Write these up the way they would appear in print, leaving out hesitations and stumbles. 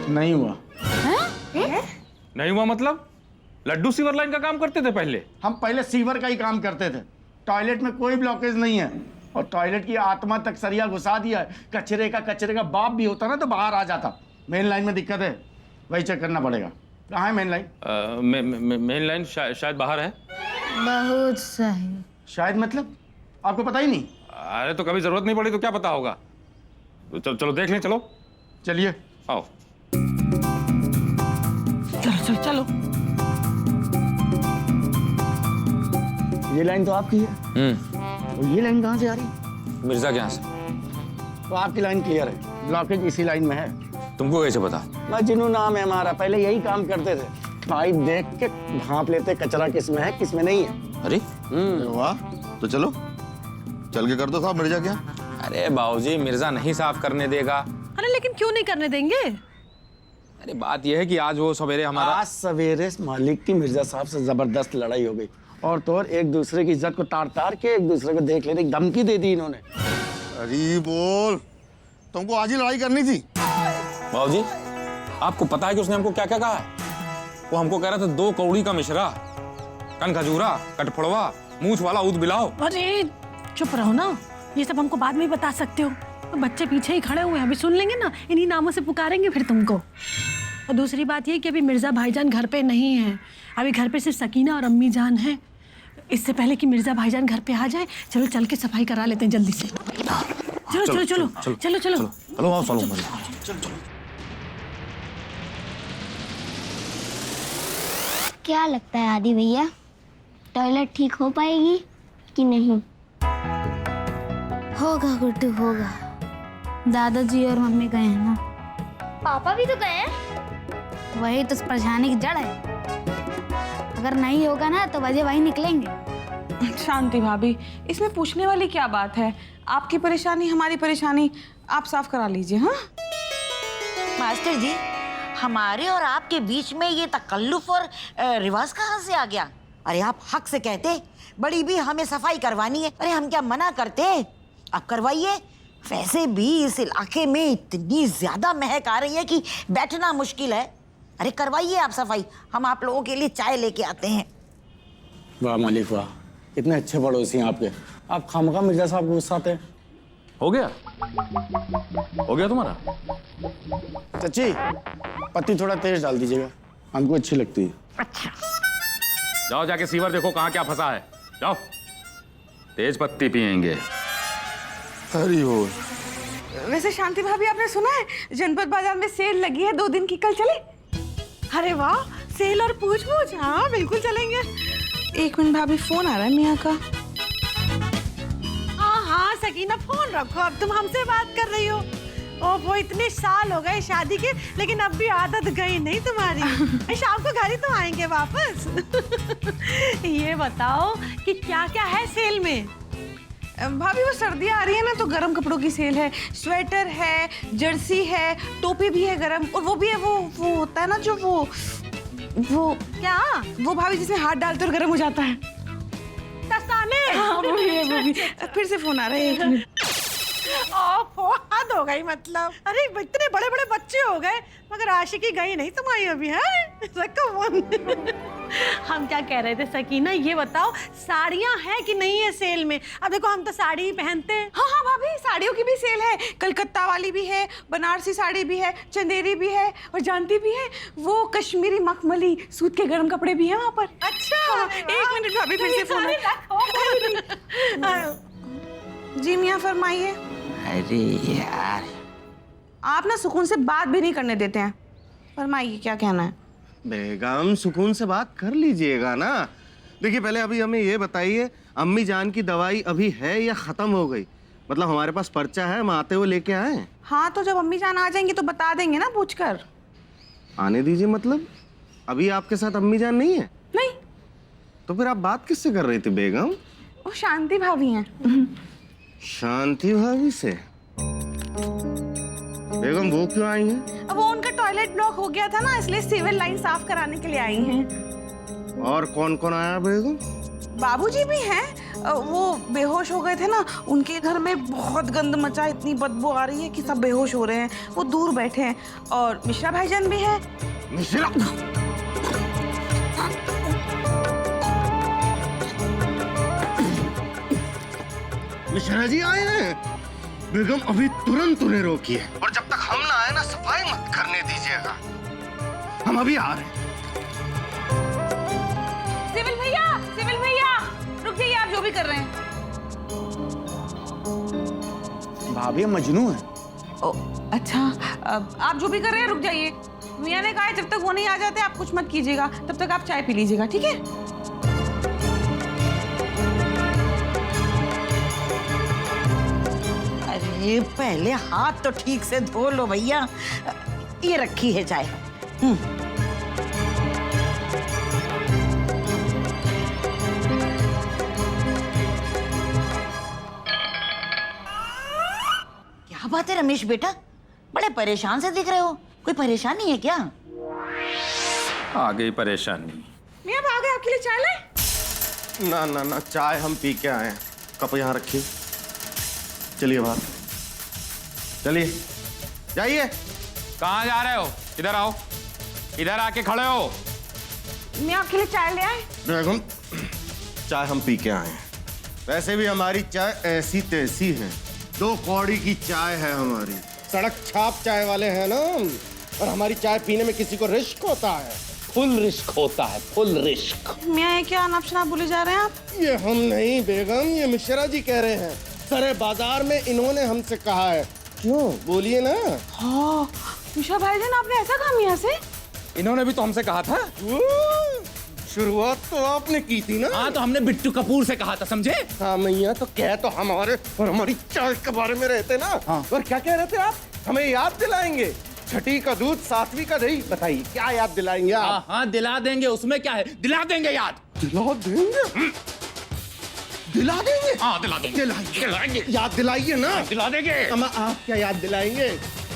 नहीं हुआ। नहीं हुआ मतलब? लड्डू सीवर लाइन का काम करते थे पहले? हम पहले सीवर का ही काम करते थे। टॉयलेट में कोई ब्लॉकेज नहीं है और टॉयलेट की आत्मा तक सरिया घुसा दिया है। कचरे का बाप भी होता ना तो बाहर आ जाता। मेन लाइन में दिक्कत है, वही चेक करना पड़ेगा। कहाँ है मेन लाइन? मेन लाइन शायद बाहर है। बहुत सही। शायद मतलब आपको पता ही नहीं? अरे तो कभी जरूरत नहीं पड़ी तो क्या पता होगा। तो चलो देख लें। चलो चलिए आओ। चलो चलो चलो। ये लाइन तो आपकी है। और ये लाइन कहाँ से आ रही? मिर्जा के यहाँ से। तो आपकी लाइन क्लियर है, ब्लॉकेज इसी लाइन में है। तुमको कैसे पता? मजनू नाम है हमारा, पहले यही काम करते थे। भाई देख के भांप लेते कचरा किस में है किस में नहीं है। अरे वाह, तो चलो चल के कर दो साहब मिर्जा क्या। अरे बाबूजी मिर्जा नहीं साफ करने देगा। अरे लेकिन क्यों नहीं करने देंगे? अरे बात यह है कि आज वो सवेरे हमारा आज सवेरे मालिक की मिर्जा साहब से जबरदस्त लड़ाई हो गई और तो और एक दूसरे की इज्जत को तार तार के एक दूसरे को देख लेने की धमकी दे दी इन्होंने। अरे बोल, तुमको आज ही लड़ाई करनी थी। बाबूजी आपको पता है कि उसने हमको क्या क्या कहा है? वो हमको कह रहा था 2 कौड़ी का मिश्रा, कन खजूरा, कटफड़वा, मूछ वाला ऊद बिलाओ। अरे चुप रहो ना, ये सब हमको बाद में ही बता सकते हो। तो बच्चे पीछे ही खड़े हुए हैं, अभी सुन लेंगे ना, इन्हीं नामों से पुकारेंगे फिर तुमको। और दूसरी बात ये कि अभी मिर्जा भाईजान घर पे नहीं है, अभी घर पे सिर्फ सकीना और अम्मी जान है। इससे पहले कि मिर्जा भाईजान घर पे आ जाए, चलो चल के सफाई करा लेते हैं जल्दी से। चलो चलो चलो चलो चलो चलो आओ चलो। क्या लगता है आदि भैया, टॉयलेट ठीक हो पाएगी कि नहीं? होगा गुड्डू होगा। दादाजी और मम्मी गए हैं ना। पापा भी तो गए हैं। वही तो परेशानी की जड़ है। अगर नहीं होगा ना तो वजह वही निकलेंगे। शांति भाभी, इसमें पूछने वाली क्या बात है? आपकी परेशानी हमारी परेशानी, आप साफ करा लीजिए। हाँ मास्टर जी, हमारे और आपके बीच में ये तकल्लुफ और रिवाज कहाँ से आ गया? अरे आप हक से कहते बड़ी भी हमें सफाई करवानी है, अरे हम क्या मना करते? आप करवाइए। वैसे भी इस इलाके में इतनी ज्यादा महक आ रही है कि बैठना मुश्किल है। अरे करवाइए आप सफाई, हम आप लोगों के लिए चाय लेके आते हैं। वाह मालिक वाह, इतने अच्छे पड़ोसी हैं आपके। आप खामखा मिर्जा साहब को गुस्साते हैं। हो गया तुम्हारा? चाची पत्ती थोड़ा तेज डाल दीजिएगा, हमको अच्छी लगती है। अच्छा जाओ जाके सीवर देखो कहाँ क्या फंसा है। जाओ, तेज पत्ती पियेंगे। हरी बोल। वैसे शांति भाभी, आपने सुना है जनपद बाजार में सेल लगी है 2 दिन की, कल चले? अरे वाह, सेल और पूछ पूछ, हाँ बिल्कुल चलेंगे। 1 मिनट भाभी, फोन आ रहा है मियाँ का। हाँ हाँ सकीना फोन रखो, अब तुम हमसे बात कर रही हो। ओ वो इतने साल हो गए शादी के, लेकिन अब भी आदत गई नहीं तुम्हारी। शाम को घर ही तो आएंगे वापस। ये बताओ कि क्या क्या है सेल में? भाभी वो सर्दियाँ आ रही है ना, तो गर्म कपड़ों की सेल है। स्वेटर है, जर्सी है, टोपी भी है गरम, और वो भी है वो होता है ना जो वो क्या? वो भाभी जिसमें हाथ डालते और गर्म हो जाता है। दस्ताने। हाँ वो भी। फिर से फोन आ रहा है, 1 मिनट। हद हो गई मतलब। अरे इतने बड़े बड़े बच्चे हो गए मगर आशिकी गई नहीं तुम्हारी अभी है। हम क्या कह रहे थे सकीना, ये बताओ साड़ियाँ हैं कि नहीं है सेल में? अब देखो हम तो साड़ी ही पहनते हैं। हाँ हाँ भाभी, साड़ियों की भी सेल है। कलकत्ता वाली भी है, बनारसी साड़ी भी है, चंदेरी भी है, और जानती भी है वो कश्मीरी मखमली सूत के गर्म कपड़े भी हैं वहाँ पर। अच्छा 1 मिनट भाभी, फिर से फोन जी मियाँ फरमाइए। अरे यार, आप ना सुकून से बात भी नहीं करने देते हैं। फरमाइए क्या कहना है? बेगम सुकून से बात कर लीजिएगा ना। देखिए पहले अभी हमें ये बताइए, अम्मी जान की दवाई अभी है या खत्म हो गई? मतलब हमारे पास पर्चा है, हम आते हुए लेके आए। हाँ तो जब अम्मी जान आ जाएंगी तो बता देंगे ना पूछकर। आने दीजिए, मतलब अभी आपके साथ अम्मी जान नहीं है? नहीं। तो फिर आप बात किससे कर रही थी बेगम? वो शांति भाभी हैं। शांति भाभी से? बेगम वो क्यों आई हैं? अब वो उनका टॉयलेट ब्लॉक हो गया था ना, इसलिए सिविल लाइन साफ कराने के लिए आई हैं। और कौन कौन आया बेगम? बाबूजी भी हैं, वो बेहोश हो गए थे ना, उनके घर में बहुत गंद मचा, इतनी बदबू आ रही है कि सब बेहोश हो रहे हैं, वो दूर बैठे हैं। और मिश्रा भाईजान भी है। मिश्रा मिश्रा जी आए हैं। बेगम अभी तुरंत उन्हें रोकिए, और जब तक हम ना आए ना सफाई मत करने दीजिएगा। हम अभी आ रहे हैं। सिविल भैया रुक जाइए, आप जो भी कर रहे हैं। भाभी हम मजनू हैं। ओ अच्छा, आप जो भी कर रहे हैं रुक जाइए। मियाँ ने कहा है जब तक वो नहीं आ जाते आप कुछ मत कीजिएगा, तब तक आप चाय पी लीजिएगा, ठीक है? अरे पहले हाथ तो ठीक से धो लो भैया। ये रखी है चाय। क्या बात है रमेश बेटा, बड़े परेशान से दिख रहे हो, कोई परेशानी है क्या? आ गई परेशानी। मियाँ आ गए, आपके लिए चाय लाए? ना ना ना, चाय हम पी के आए हैं। कप यहाँ रखिए। चलिए बाहर, चलिए जाइए। कहाँ जा रहे हो? इधर आओ, इधर आके खड़े हो। मियाँ आपके लिए चाय ले आए? बेगम चाय हम पी के आए हैं। वैसे भी हमारी चाय ऐसी तैसी है, 2 कौड़ी की चाय है हमारी। सड़क छाप चाय वाले हैं ना हम। और हमारी चाय पीने में किसी को रिस्क होता है? फुल रिस्क होता है, फुल रिस्क। मियाँ ये क्या अनाप शनाप बोले जा रहे हैं आप? ये हम नहीं बेगम, ये मिश्रा जी कह रहे हैं। सारे बाजार में इन्होंने हमसे कहा है। क्यों, बोलिए ना। हाँ मिश्रा भाईजान, आपने ऐसा कहा मियाँ से? इन्होंने भी तो हमसे कहा था। शुरुआत तो आपने की थी ना। हाँ तो हमने बिट्टू कपूर से कहा था, समझे? हाँ मैया, तो कह तो हमारे और हमारी चाय के बारे में रहते ना। हाँ। और क्या कह रहे थे आप? हमें याद दिलाएंगे? छठी का दूध, 7वीं का दही। बताइए क्या याद दिलाएंगे आप? हाँ हाँ दिला देंगे, उसमें क्या है, दिला देंगे याद। दिला देंगे? दिला देंगे? हाँ दिला देंगे, दिलाएंगे। याद दिलाइए ना। दिला देंगे। हम आप क्या याद दिलाएंगे?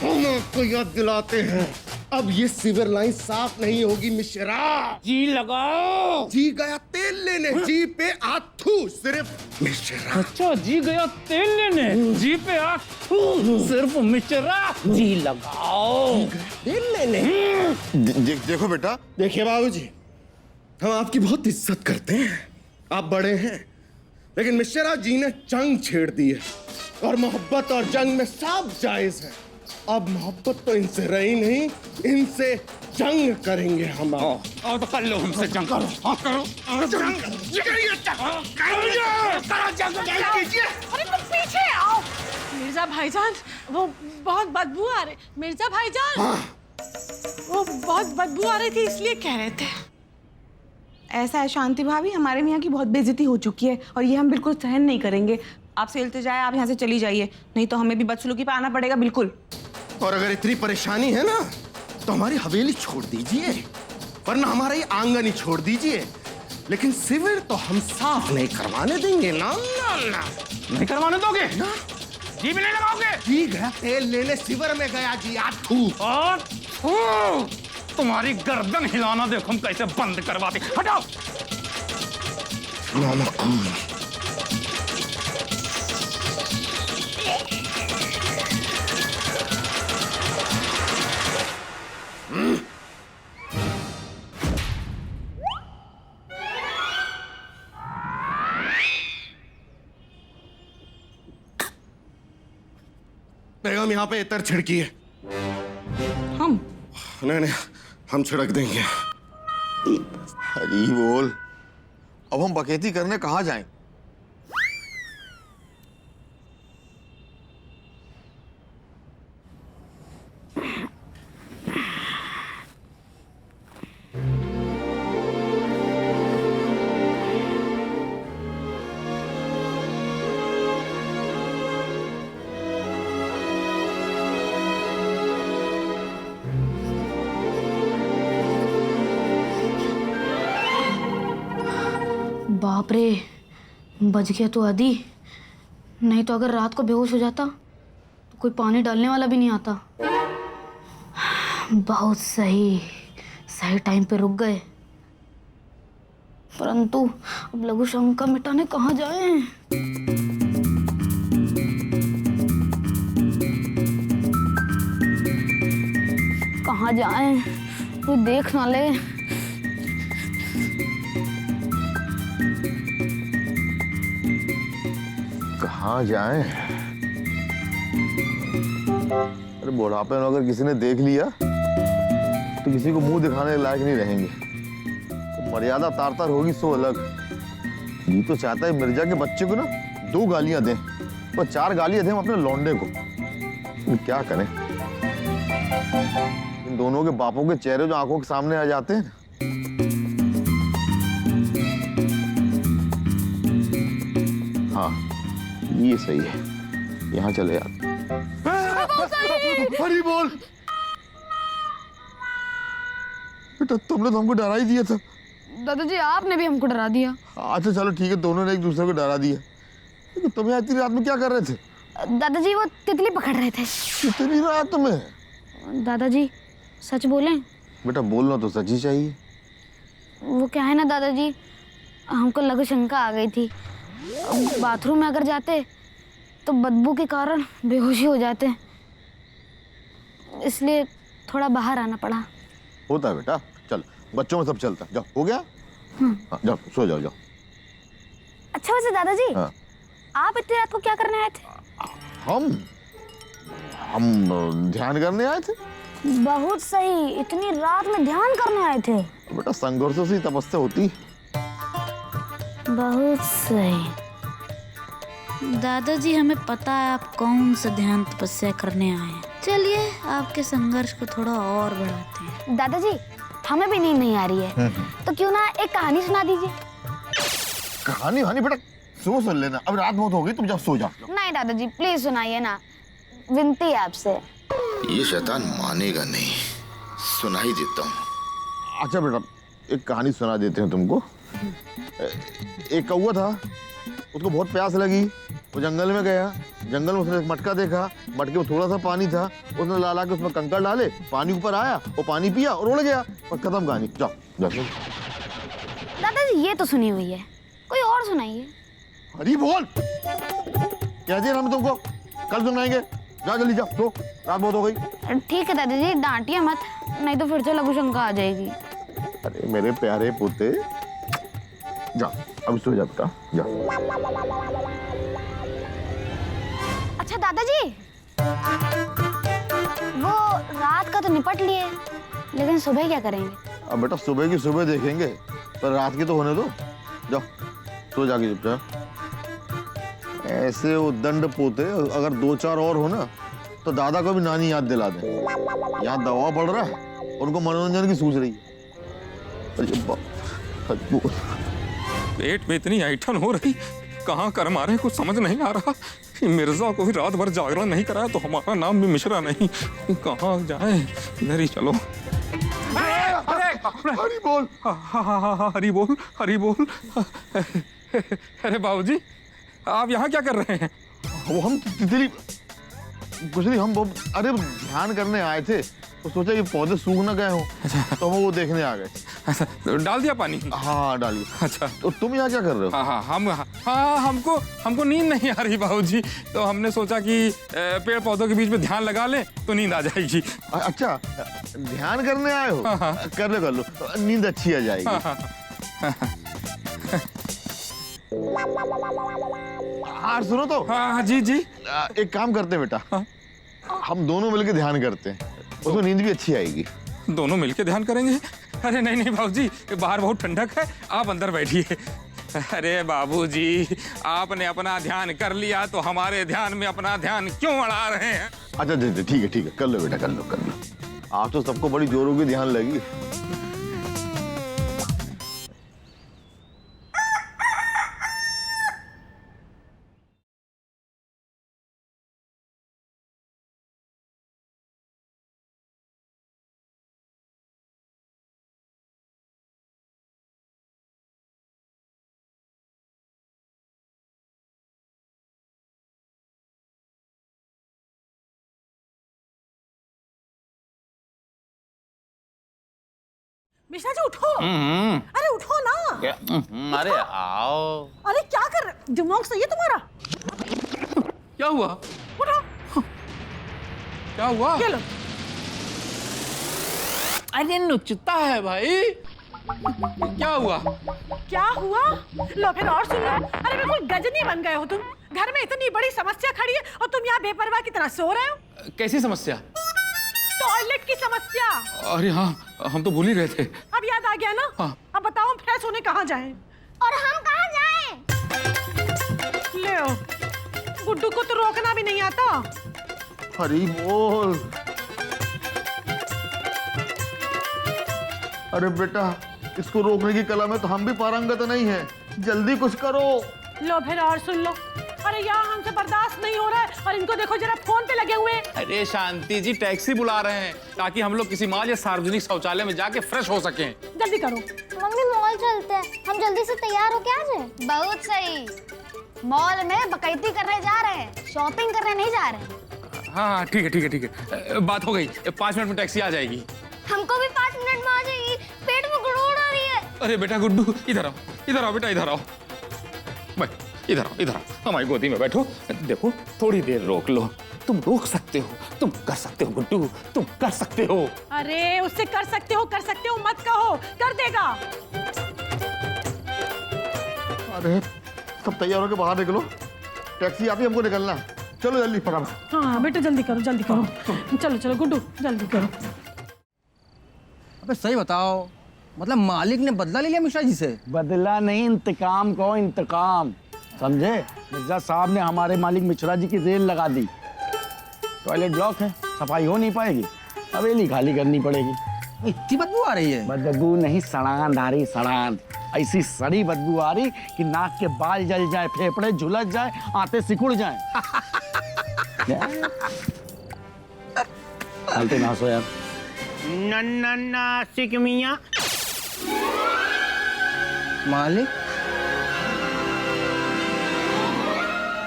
हम आपको याद दिलाते हैं। अब ये सीवर लाइन साफ नहीं होगी मिश्रा। जी लगाओ। जी गया तेल लेने, जी पे आथू सिर्फ मिश्रा। अच्छा, जी गया तेल लेने, जी पे सिर्फ मिश्रा। जी लगाओ। तेल लेने। देखो बेटा, देखिए बाबूजी, हम आपकी बहुत इज्जत करते हैं, आप बड़े हैं, लेकिन मिश्रा जी ने जंग छेड़ दी है और मोहब्बत और जंग में सब जायज है। अब मोहब्बत तो इनसे रही नहीं, इनसे जंग करेंगे हम। और तो कर लो हमसे जंग। करो, हाँ करो, जंग कीजिए। अरे तुम पीछे आओ। मिर्जा भाईजान, वो बहुत बदबू आ रही। मिर्जा भाईजान, वो बहुत बदबू आ रही थी, इसलिए कह रहे थे। ऐसा है शांति भाभी, हमारे यहाँ की बहुत बेइज्जती हो चुकी है और ये हम बिल्कुल सहन नहीं करेंगे। आपसे इल्तिजा है, आप यहाँ से चली जाइए, नहीं तो हमें भी बदसलूकी पे आना पड़ेगा। बिल्कुल। और अगर इतनी परेशानी है ना, तो हमारी हवेली छोड़ दीजिए, वरना हमारा ये आंगन ही छोड़ दीजिए, लेकिन सिविर तो हम साफ नहीं करवाने देंगे ना। ना ना, नहीं करवाने दोगे ना? जी भी नहीं लगाओगे? जी गया तेल लेने, सिविर में गया जी आथू। और तुम्हारी गर्दन हिलाना देखो हम कैसे बंद करवाते। हटाओ। बेगम यहाँ पे इतर छिड़की है। हम नहीं, हम छिड़क देंगे। हरी बोल, अब हम बकैती करने कहाँ जाएं? बाप रे, बच गया तो आदि। नहीं तो अगर रात को बेहोश हो जाता तो कोई पानी डालने वाला भी नहीं आता। बहुत सही, सही टाइम पे रुक गए। परंतु अब लघु शंका मिटाने कहाँ जाएं? कहाँ जाएं? कोई देख ना ले। कहाँ जाएं? अरे बुढ़ापे में अगर किसी ने देख लिया तो किसी को मुंह दिखाने लायक नहीं रहेंगे। तो मर्यादा तार तार होगी सो अलग। ये तो चाहता है मिर्जा के बच्चे को ना 2 गालियां दें, पर 4 गालियां दें हम अपने लौंडे को। क्या करें? इन दोनों के बापों के चेहरे जो आंखों के सामने आ जाते हैं। हाँ, ये सही है। यहाँ चले यार। हरी बोल। बेटा तुमने तो हमको डरा ही दिया था। दादाजी आपने भी हमको डरा दिया। अच्छा चलो ठीक है, दोनों ने एक दूसरे को डरा दिया। लेकिन तुम यहाँ इतनी रात में क्या कर रहे थे? दादाजी वो तितली पकड़ रहे थे। इतनी रात में? दादाजी सच बोलें? बेटा बोलना तो सच ही चाहिए। वो क्या है ना दादाजी, हमको लघु शंका आ गई थी। अब बाथरूम में अगर जाते तो बदबू के कारण बेहोशी हो जाते, इसलिए थोड़ा बाहर आना पड़ा। होता है बेटा, चल बच्चों में सब चलता है। जाओ, हो गया? हाँ, जाओ सो जाओ। अच्छा वैसे दादाजी, हाँ। आप इतनी रात को क्या करने आए थे? हम ध्यान करने आए थे। बहुत सही, इतनी रात में ध्यान करने आए थे। बेटा संघर्षों से तपस्या होती। बहुत सही। दादाजी हमें पता है आप कौन सा ध्यान तपस्या करने आए हैं। चलिए आपके संघर्ष को थोड़ा और बढ़ाते हैं। दादाजी हमें भी नींद नहीं आ रही है, तो क्यों ना एक कहानी सुना दीजिए। कहानी वानी बेटा सुन लेना, अब रात बहुत हो गई, तुम जाओ सो जाओ। नहीं दादाजी प्लीज सुनाइए ना, विनती है आपसे। ये शैतान मानेगा नहीं, सुना ही देता हूँ। अच्छा बेटा एक कहानी सुना देते हैं तुमको। एक कौवा था, उसको बहुत प्यास लगी, वो जंगल में गया। जंगल में उसने एक मटका देखा, मटके में थोड़ा सा पानी था। उसने ला के उसमें कंकड़ डाले, पानी ऊपर आया, वो पानी पिया और उड़ गया। और खत्म कहानी। जाओ जाओ। दादाजी ये तो सुनी हुई है, कोई और सुनाइए। हरी बोल। क्या दिया हम तुमको, कल सुनाएंगे। जाओ जल्दी जाओ, तो रात बहुत हो गई। ठीक है दादाजी डांटिए मत, नहीं तो फिर से लघु शंका आ जाएगी। अरे मेरे प्यारे पोते, जाओ अब सो जा बेटा, जाओ। अच्छा दादाजी, वो रात का तो निपट लिए, लेकिन सुबह क्या करेंगे? अब बेटा सुबह की सुबह देखेंगे, पर रात की तो होने दो। जाओ सो जाके चुपचाप। ऐसे वो दंड पोते अगर 2-4 और हो ना तो दादा को भी नानी याद दिला दे। यहाँ दवा पड़ रहा है, उनको मनोरंजन की सूझ रही है। पेट में इतनी ऐंठन हो रही, कहाँ कर मारे कुछ समझ नहीं आ रहा। मिर्जा को भी रात भर जागरण नहीं कराया तो हमारा नाम भी मिश्रा नहीं। कहाँ जाए, इधर ही चलो। हरी बोल। हरी बोल, हरी बोल। अरे बाबूजी आप यहाँ क्या कर रहे हैं? वो हम तितली कुछ नहीं, हम अरे ध्यान करने आए थे, तो सोचा ये पौधे सूख ना गए हो, तो हम वो देखने आ गए। तो डाल दिया पानी? हाँ डालिए। अच्छा तो तुम यहाँ क्या कर रहे हो? हाँ हमको नींद नहीं आ रही बाबूजी, तो हमने सोचा कि पेड़ पौधों के बीच में ध्यान लगा ले तो नींद आ जाएगी। अच्छा ध्यान करने आए हो? कर लो, नींद अच्छी आ जाएगी। हाँ सुनो तो। हाँ जी जी। एक काम करते हैं बेटा, हम दोनों मिलकर ध्यान करते हैं, उसमें नींद भी अच्छी आएगी। दोनों मिलके ध्यान करेंगे? अरे नहीं बाबूजी, बाहर बहुत ठंडक है, आप अंदर बैठिए। अरे बाबूजी आपने अपना ध्यान कर लिया तो हमारे ध्यान में अपना ध्यान क्यों अड़ा रहे हैं? अच्छा ठीक है, कर लो बेटा, कर लो। आप तो सबको बड़ी जोरों की ध्यान लगी। मिश्रा जी उठो। अरे उठो ना। अरे आओ। अरे क्या कर रहे, दिमाग सही है तुम्हारा? क्या हुआ? उठो। क्या हुआ? ये लो। अरे नुचता है भाई। क्या हुआ? क्या हुआ? लो फिर और सुन लो। अरे बिल्कुल गजनी बन गए हो तुम। घर में इतनी बड़ी समस्या खड़ी है और तुम यहाँ बेपरवाह की तरह सो रहे हो। कैसी समस्या? टॉयलेट की समस्या। अरे हाँ, हम तो भूल ही रहे थे। अब याद आ गया ना? हाँ। अब बताओ हम फ्रेश होने कहाँ जाएं? और हम कहाँ जाएं? ले ओ, गुड्डू को तो रोकना भी नहीं आता। हरी बोल। अरे बेटा, इसको रोकने की कला में तो हम भी पारंगत नहीं है। जल्दी कुछ करो। लो फिर और सुन लो। अरे यहाँ हमसे बर्दाश्त नहीं हो रहा है और इनको देखो जरा फोन पे लगे हुए। अरे शांति जी, टैक्सी बुला रहे हैं ताकि हम लोग किसी मॉल या सार्वजनिक शौचालय में जाके फ्रेश हो सकें। जल्दी करो। मम्मी मॉल चलते हैं, हम जल्दी से तैयार होके आ जाएं। बहुत सही। मॉल में बकैती करने जा रहे हैं, शॉपिंग करने नहीं जा रहे हैं। हाँ ठीक है ठीक है ठीक है, बात हो गई। 5 मिनट में टैक्सी आ जाएगी। हमको भी 5 मिनट में आ जाएगी, पेट में गुड़गुड़ हो रही है। अरे बेटा गुड्डू, इधर आओ बेटा, इधर आओ। भाई इधर आओ, हमारी गोदी में बैठो। देखो थोड़ी देर रोक लो, तुम रोक सकते हो, तुम कर सकते हो गुड्डू, तुम कर सकते हो। अरे उससे कर सकते हो मत कहो, कर देगा। अरे सब तैयार होकर बाहर निकलो, टैक्सी आती है, हमको निकलना। चलो जल्दी फटाफट। हाँ बेटा जल्दी करो चलो चलो गुड्डू जल्दी करो। अबे सही बताओ, मतलब मालिक ने बदला ले लिया मिश्रा जी से? बदला नहीं, इंतकाम को इंतकाम, समझे? मिर्जा साहब ने हमारे मालिक मिश्रा जी की रेल लगा दी। टॉयलेट ब्लॉक है, सफाई हो नहीं पाएगी, हवेली खाली करनी पड़ेगी। इतनी बदबू आ रही है? बदबू नहीं, सड़ांध आ रही, सड़ांध। ऐसी सड़ी बदबू आ रही कि नाक के बाल जल जाए, फेफड़े झुलस जाए, आते सिकुड़ जाए। चलते ना सो यार। नन्ना सिक मियाँ। मालिक?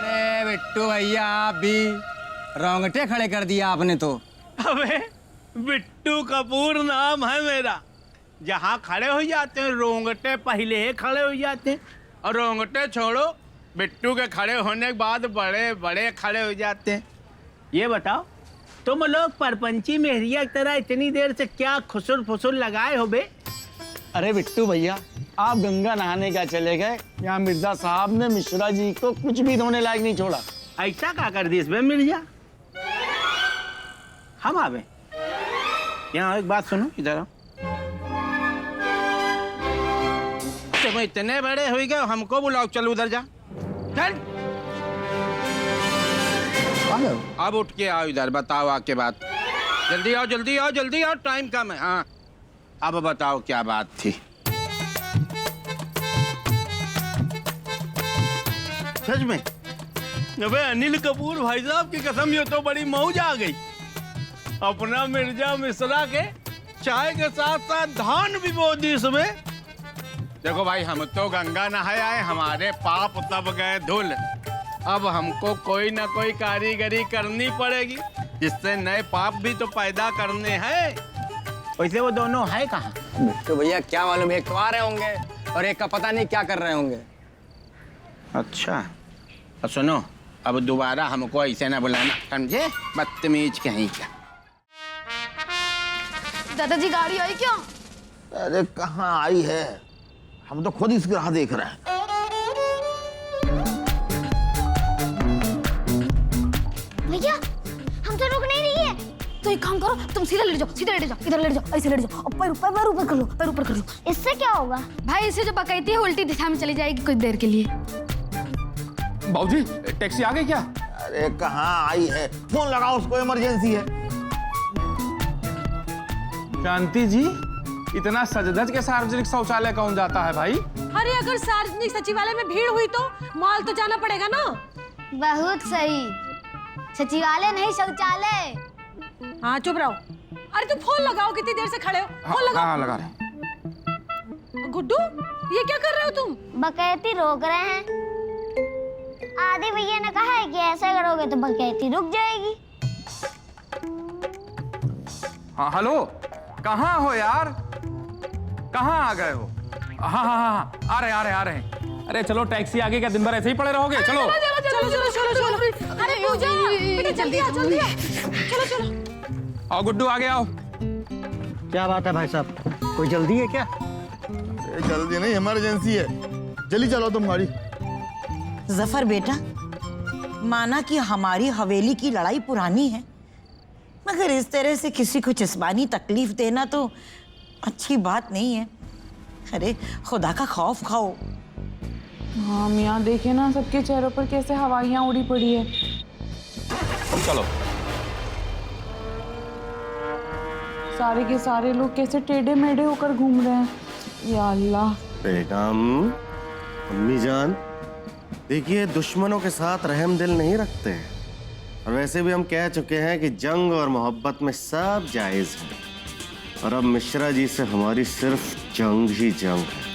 अरे बिट्टू भैया, आप भी रोंगटे खड़े कर दिया आपने तो। अबे बिट्टू कपूर नाम है मेरा। जहाँ खड़े हो जाते हैं रोंगटे पहले ही खड़े हो जाते हैं, और रोंगटे छोड़ो, बिट्टू के खड़े होने के बाद बड़े बड़े खड़े हो जाते हैं। ये बताओ, तुम लोग परपंची मेहरिया की तरह इतनी देर से क्या खुसुर फुसुर लगाए हो बे? अरे बिट्टू भैया, आप गंगा नहाने क्या चले गए? यहाँ मिर्जा साहब ने मिश्रा जी को कुछ भी धोने लायक नहीं छोड़ा। ऐसा क्या कर दी इसमें मिर्जा? हम आवे यहाँ, एक बात सुनो, इधर आओ। तुम इतने बड़े हो गए, हमको बुलाओ, चलो उधर जा, चल। अब उठ के आओ इधर, बताओ आके बात। जल्दी आओ जल्दी आओ जल्दी आओ, टाइम कम है। हाँ अब बताओ क्या बात थी? सच में? अबे अनिल कपूर भाई साहब की कसम, ये तो बड़ी मौज आ गई। अपना मिर्जा मिश्रा के चाय के साथ साथ धान भी बो दी इसमें। देखो भाई, हम तो गंगा नहाए आए, हमारे पाप तब गए धुल। अब हमको कोई ना कोई कारीगरी करनी पड़ेगी, जिससे नए पाप भी तो पैदा करने हैं। वैसे वो दोनों है कहाँ? बिट्टू भैया क्या मालूम, एक तो आ रहे होंगे और एक का पता नहीं क्या कर रहे होंगे। अच्छा, अब सुनो, अब दोबारा हमको ऐसे ना बुलाना, समझे? बदतमीज कहीं का। दादाजी गाड़ी आई क्या? अरे कहाँ आई है, हम तो खुद इसकी राह देख रहे हैं। भैया हमसे रुक नहीं रही है, तो एक काम करो, तुम सीधा लेट जाओ, सीधा लेट जाओ, इधर लेट जाओ, ऐसे लेट जाओ, और पैर ऊपर कर लो, पैर ऊपर कर लो। इससे क्या होगा? भाई इससे जो बकैती है उल्टी दिशा में चली जाएगी कुछ देर के लिए। बाबूजी, टैक्सी आ गई क्या? अरे कहाँ आई है, फोन लगाओ उसको, इमरजेंसी है। शांति जी, इतना सज-धज के सार्वजनिक शौचालय कौन जाता है भाई? अरे अगर सार्वजनिक सचिवालय में भीड़ हुई तो मॉल तो जाना पड़ेगा ना। बहुत सही, सचिवालय नहीं शौचालय। हाँ चुप रहो। अरे तुम फोन लगाओ, कितनी देर से खड़े हो? फोन लगाओ। हाँ लगा रहे। गुड्डू, ये क्या कर रहे हो तुम? बकैती रोक रहे हैं। आदि भैया ने कहा है कि ऐसा करोगे तो बकैती रुक जाएगी। हाँ हेलो, कहाँ हो यार? कहाँ आ गए हो? हाँ हाँ हाँ, आ रहे हैं। अरे चलो टैक्सी आगे, क्या दिन भर ऐसे ही पड़े रहोगे? चलो अरे पूजा बेटा जल्दी आ चलो। आओ गुड्डू, आगे आओ। क्या बात है भाई साहब, कोई जल्दी है क्या? जल्दी नहीं, इमरजेंसी है। जल्दी चलो तुम गाड़ी। जफर बेटा, माना कि हमारी हवेली की लड़ाई पुरानी है, मगर इस तरह से किसी को जिस्मानी तकलीफ देना तो अच्छी बात नहीं है। अरे खुदा का खौफ खाओ। हाँ मियाँ, देखे ना सबके चेहरों पर कैसे हवाइयाँ उड़ी पड़ी है। चलो। सारे के सारे लोग कैसे टेढ़े मेढ़े होकर घूम रहे हैं। या अल्लाह। बेगम, अम्मी जान, देखिए दुश्मनों के साथ रहम दिल नहीं रखते हैं, और वैसे भी हम कह चुके हैं कि जंग और मोहब्बत में सब जायज है, और अब मिश्रा जी से हमारी सिर्फ जंग ही जंग है।